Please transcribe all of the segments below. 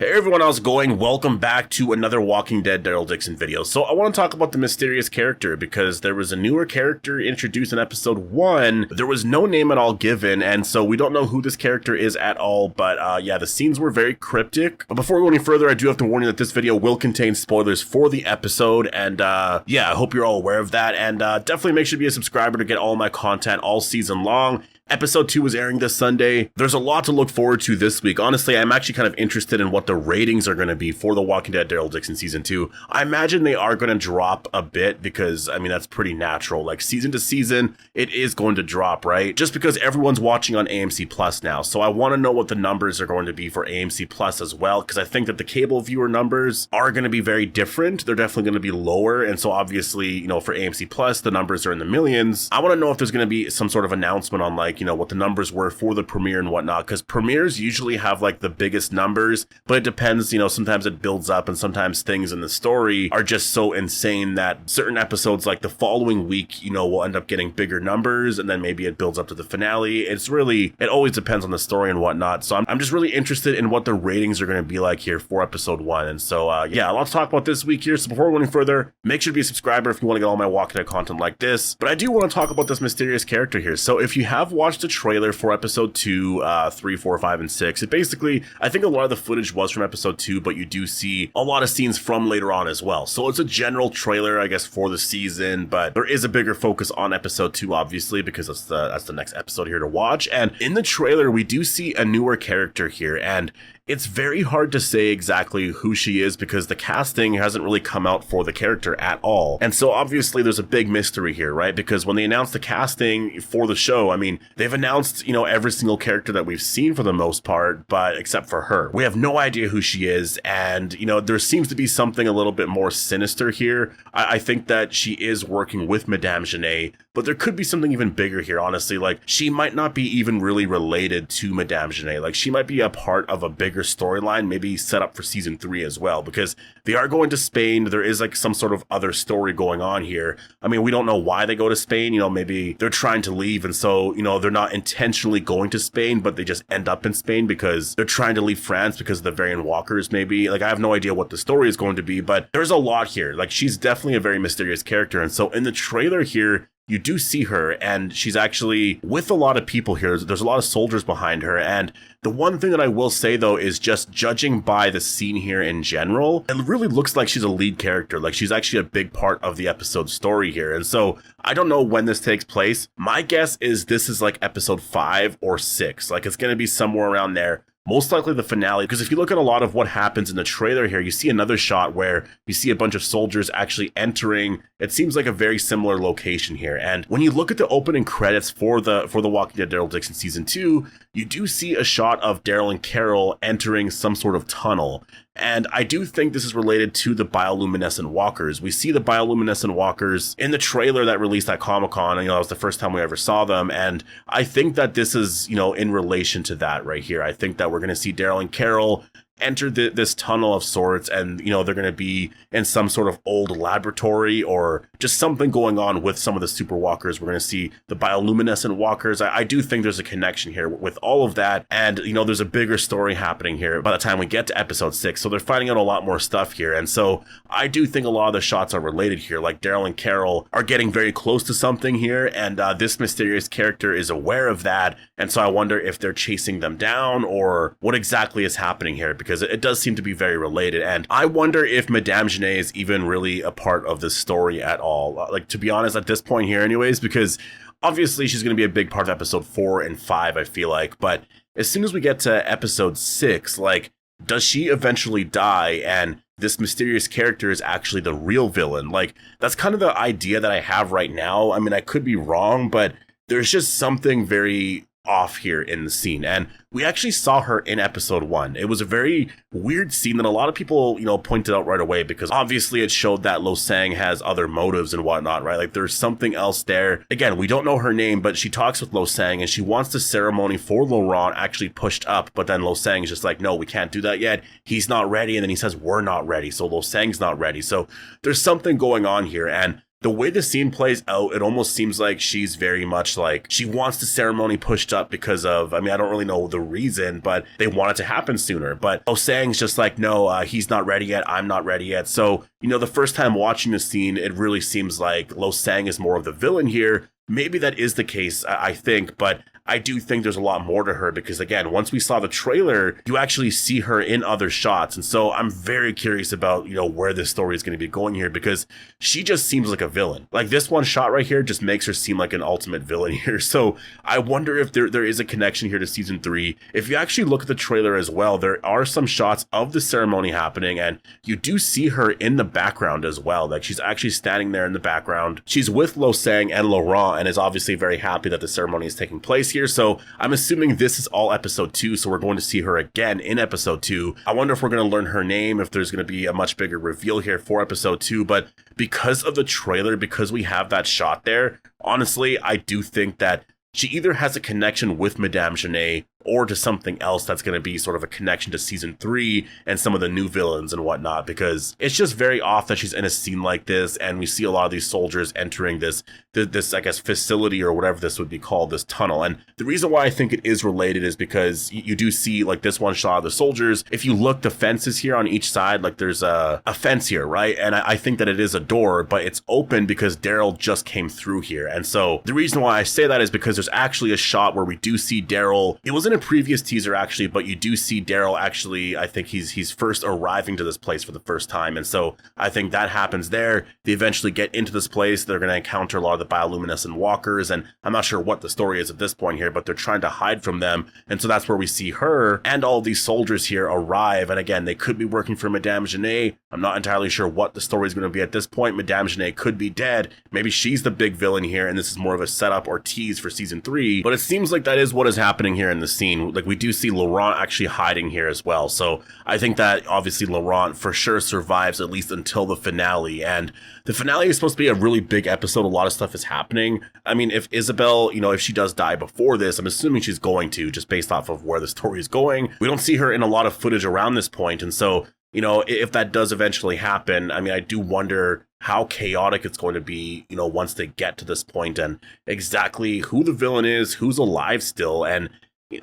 Hey everyone, how's it going? Welcome back to another Walking Dead Daryl Dixon video. So I want to talk about the mysterious character because there was a newer character introduced in episode 1. There was no name at all given, and so we don't know who this character is at all, but yeah, the scenes were very cryptic. But before we go any further, I do have to warn you that this video will contain spoilers for the episode, and yeah, I hope you're all aware of that, and definitely make sure to be a subscriber to get all my content all season long. Episode 2 is airing this Sunday. There's a lot to look forward to this week. Honestly, I'm actually kind of interested in what the ratings are going to be for The Walking Dead Daryl Dixon Season 2. I imagine they are going to drop a bit because, I mean, that's pretty natural. Like, season to season, it is going to drop, right? Just because everyone's watching on AMC Plus now. So I want to know what the numbers are going to be for AMC Plus as well, because I think that the cable viewer numbers are going to be very different. They're definitely going to be lower. And so obviously, you know, for AMC Plus, the numbers are in the millions. I want to know if there's going to be some sort of announcement on, like, you know, what the numbers were for the premiere and whatnot, because premieres usually have like the biggest numbers, but it depends, you know, sometimes it builds up and sometimes things in the story are just so insane that certain episodes like the following week, you know, will end up getting bigger numbers and then maybe it builds up to the finale. It's really, it always depends on the story and whatnot. So I'm just really interested in what the ratings are going to be like here for episode 1. And so yeah, a lot to talk about this week here. So before we go any further, make sure to be a subscriber if you want to get all my Walking Dead content like this. But I do want to talk about this mysterious character here. So if you have watched the trailer for episode 2, 3, 4, 5, and 6. It basically, I think a lot of the footage was from episode 2, but you do see a lot of scenes from later on as well. So it's a general trailer, I guess, for the season, but there is a bigger focus on episode 2, obviously, because that's the next episode here to watch. And in the trailer, we do see a newer character here, and it's very hard to say exactly who she is because the casting hasn't really come out for the character at all. And so obviously there's a big mystery here, right? Because when they announced the casting for the show, I mean, they've announced, you know, every single character that we've seen for the most part, but except for her. We have no idea who she is. And, you know, there seems to be something a little bit more sinister here. I think that she is working with Madame Genet, but there could be something even bigger here, honestly. Like, she might not be even really related to Madame Genet. Like, she might be a part of a bigger storyline, maybe set up for season 3 as well, because they are going to Spain. There is like some sort of other story going on here. I mean, we don't know why they go to Spain. You know, maybe they're trying to leave, and so, you know, they're not intentionally going to Spain, but they just end up in Spain because they're trying to leave France because of the variant walkers, maybe. Like, I have no idea what the story is going to be, but there's a lot here. Like, she's definitely a very mysterious character, and so in the trailer here, you do see her, and she's actually with a lot of people here. There's a lot of soldiers behind her, and the one thing that I will say, though, is just judging by the scene here in general, it really looks like she's a lead character. Like, she's actually a big part of the episode's story here, and so I don't know when this takes place. My guess is this is like episode 5 or 6. Like, it's going to be somewhere around there. Most likely the finale, because if you look at a lot of what happens in the trailer here, you see another shot where you see a bunch of soldiers actually entering. It seems like a very similar location here. And when you look at the opening credits for the Walking Dead Daryl Dixon Season 2, you do see a shot of Daryl and Carol entering some sort of tunnel. And I do think this is related to the bioluminescent walkers. We see the bioluminescent walkers in the trailer that released at Comic-Con. You know, that was the first time we ever saw them. And I think that this is, you know, in relation to that right here. I think that we're going to see Daryl and Carol enter this tunnel of sorts, and, you know, they're going to be in some sort of old laboratory or just something going on with some of the super walkers. We're going to see the bioluminescent walkers. I do think there's a connection here with all of that, and, you know, there's a bigger story happening here by the time we get to episode 6, so they're finding out a lot more stuff here. And so I do think a lot of the shots are related here. Like, Daryl and Carol are getting very close to something here, and this mysterious character is aware of that, and so I wonder if they're chasing them down or what exactly is happening here, because it does seem to be very related. And I wonder if Madame Genet is even really a part of this story at all. Like, to be honest, at this point here anyways, because obviously she's going to be a big part of episode 4 and 5, I feel like. But as soon as we get to episode 6, like, does she eventually die and this mysterious character is actually the real villain? Like, that's kind of the idea that I have right now. I mean, I could be wrong, but there's just something very off here in the scene. And we actually saw her in episode 1. It was a very weird scene that a lot of people, you know, pointed out right away, because obviously it showed that Lo Sang has other motives and whatnot, right? Like, there's something else there. Again, we don't know her name, but she talks with Lo Sang and she wants the ceremony for Laurent actually pushed up, but then Lo Sang is just like, no, we can't do that yet. He's not ready. And then he says, we're not ready. So Lo Sang's not ready. So there's something going on here. And the way the scene plays out, it almost seems like she's very much like she wants the ceremony pushed up because of, I mean, I don't really know the reason, but they want it to happen sooner. But Lo Sang's just like, no, he's not ready yet. I'm not ready yet. So, the first time watching the scene, it really seems like Lo Sang is more of the villain here. Maybe that is the case, I think, but I do think there's a lot more to her because, again, once we saw the trailer, you actually see her in other shots. And so I'm very curious about, where this story is going to be going here because she just seems like a villain. Like this one shot right here just makes her seem like an ultimate villain here. So I wonder if there is a connection here to season 3. If you actually look at the trailer as well, there are some shots of the ceremony happening and you do see her in the background as well. Like she's actually standing there in the background. She's with Lo Sang and Laurent and is obviously very happy that the ceremony is taking place here. So I'm assuming this is all episode 2. So we're going to see her again in episode 2. I wonder if we're going to learn her name, if there's going to be a much bigger reveal here for episode 2. But because of the trailer, because we have that shot there, honestly, I do think that she either has a connection with Madame Genet or to something else that's going to be sort of a connection to season 3 and some of the new villains and whatnot, because it's just very off that she's in a scene like this and we see a lot of these soldiers entering this, I guess, facility or whatever this would be called, this tunnel. And the reason why I think it is related is because you do see like this one shot of the soldiers. If you look, the fences here on each side, like there's a fence here, right? And I think that it is a door, but it's open because Daryl just came through here. And so the reason why I say that is because there's actually a shot where we do see Daryl. It was in a previous teaser actually, but you do see Daryl actually, I think he's first arriving to this place for the first time. And so I think that happens there. They eventually get into this place. They're going to encounter a lot of the bioluminescent walkers. And I'm not sure what the story is at this point here, but they're trying to hide from them. And so that's where we see her and all of these soldiers here arrive. And again, they could be working for Madame Genet. I'm not entirely sure what the story is going to be at this point. Madame Genet could be dead. Maybe she's the big villain here. And this is more of a setup or tease for season 3. But it seems like that is what is happening here in the scene. Like we do see Laurent actually hiding here as well. So I think that obviously Laurent for sure survives at least until the finale. And the finale is supposed to be a really big episode. A lot of stuff is happening. I mean, if Isabel, if she does die before this, I'm assuming she's going to, just based off of where the story is going. We don't see her in a lot of footage around this point. And so, if that does eventually happen, I mean, I do wonder how chaotic it's going to be, once they get to this point and exactly who the villain is, who's alive still, and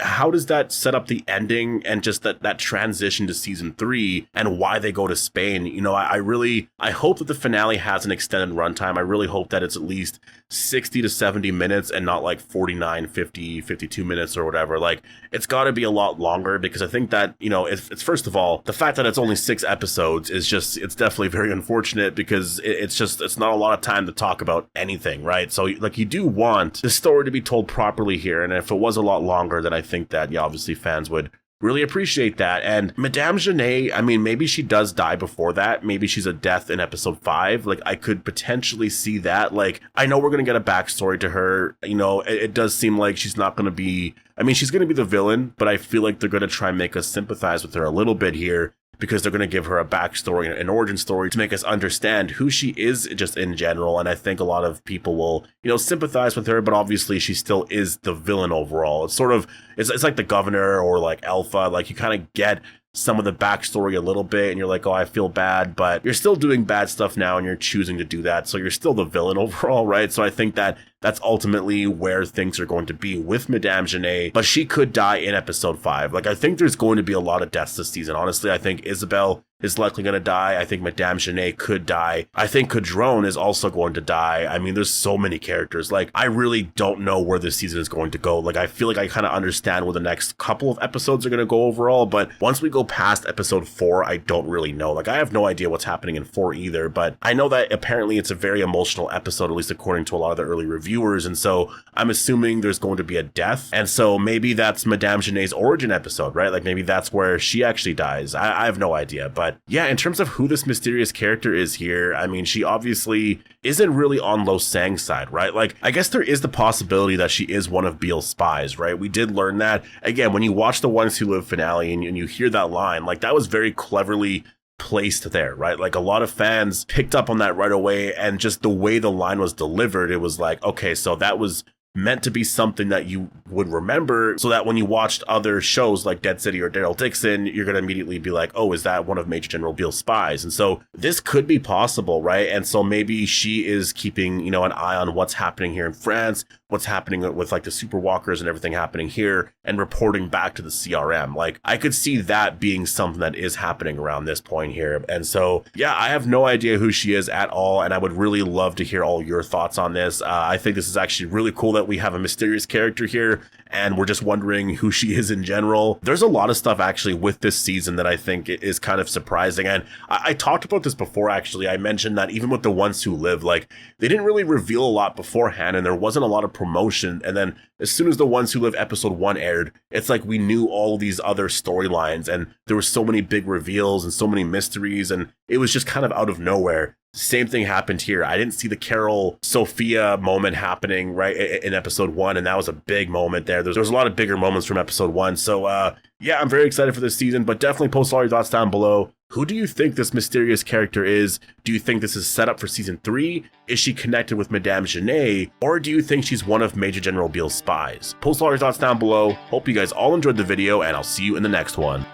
how does that set up the ending and just that transition to season 3 and why they go to Spain? I hope that the finale has an extended runtime. I really hope that it's at least 60 to 70 minutes and not like 49, 50, 52 minutes or whatever. Like it's got to be a lot longer because I think that, it's first of all, the fact that it's only 6 episodes is just, it's definitely very unfortunate because it's not a lot of time to talk about anything, right? So like you do want the story to be told properly here. And if it was a lot longer, then I think that, obviously fans would really appreciate that. And Madame Genet, I mean, maybe she does die before that. Maybe she's a death in episode 5. Like, I could potentially see that. Like, I know we're going to get a backstory to her. It does seem like she's not going to be, I mean, she's going to be the villain, but I feel like they're going to try and make us sympathize with her a little bit here, because they're going to give her a backstory, an origin story to make us understand who she is just in general. And I think a lot of people will, sympathize with her, but obviously she still is the villain overall. It's sort of, it's like the governor or like Alpha, like you kind of get some of the backstory a little bit and you're like, oh, I feel bad, but you're still doing bad stuff now and you're choosing to do that. So you're still the villain overall, right? So I think that that's ultimately where things are going to be with Madame Genet, but she could die in episode 5. Like, I think there's going to be a lot of deaths this season. Honestly, I think Isabel is likely going to die. I think Madame Genet could die. I think Cadron is also going to die. I mean, there's so many characters. Like, I really don't know where this season is going to go. Like, I feel like I kind of understand where the next couple of episodes are going to go overall, but once we go past episode 4, I don't really know. Like, I have no idea what's happening in 4 either, but I know that apparently it's a very emotional episode, at least according to a lot of the early reviewers, and so I'm assuming there's going to be a death, and so maybe that's Madame Genet's origin episode, right? Like, maybe that's where she actually dies. I have no idea, but yeah, in terms of who this mysterious character is here, I mean, she obviously isn't really on Lo Sang's side, right? Like, I guess there is the possibility that she is one of Beale's spies, right? We did learn that. Again, when you watch the Ones Who Live finale and you hear that line, like, that was very cleverly placed there, right? Like, a lot of fans picked up on that right away, and just the way the line was delivered, it was like, okay, so that was meant to be something that you would remember, so that when you watched other shows like Dead City or Daryl Dixon, you're going to immediately be like, oh, is that one of Major General Beale's spies? And so this could be possible, right? And so maybe she is keeping, you know, an eye on what's happening here in France, what's happening with like the super walkers and everything happening here, and reporting back to the CRM. Like, I could see that being something that is happening around this point here. And so, yeah, I have no idea who she is at all, and I would really love to hear all your thoughts on this. I think this is actually really cool that we have a mysterious character here, and we're just wondering who she is in general. There's a lot of stuff actually with this season that I think is kind of surprising, and I talked about this before, actually. I mentioned that even with The Ones Who Live, like, they didn't really reveal a lot beforehand, and there wasn't a lot of promotion, and then as soon as The Ones Who Live episode 1 aired, it's like we knew all these other storylines, and there were so many big reveals and so many mysteries, and it was just kind of out of nowhere. Same thing happened here. I didn't see the Carol Sophia moment happening right in episode 1, and that was a big moment there. There's a lot of bigger moments from episode 1. So yeah, I'm very excited for this season, but definitely post all your thoughts down below. Who do you think this mysterious character is? Do you think this is set up for season 3? Is she connected with Madame Genet? Or do you think she's one of Major General Beale's spies? Post all your thoughts down below. Hope you guys all enjoyed the video, and I'll see you in the next one.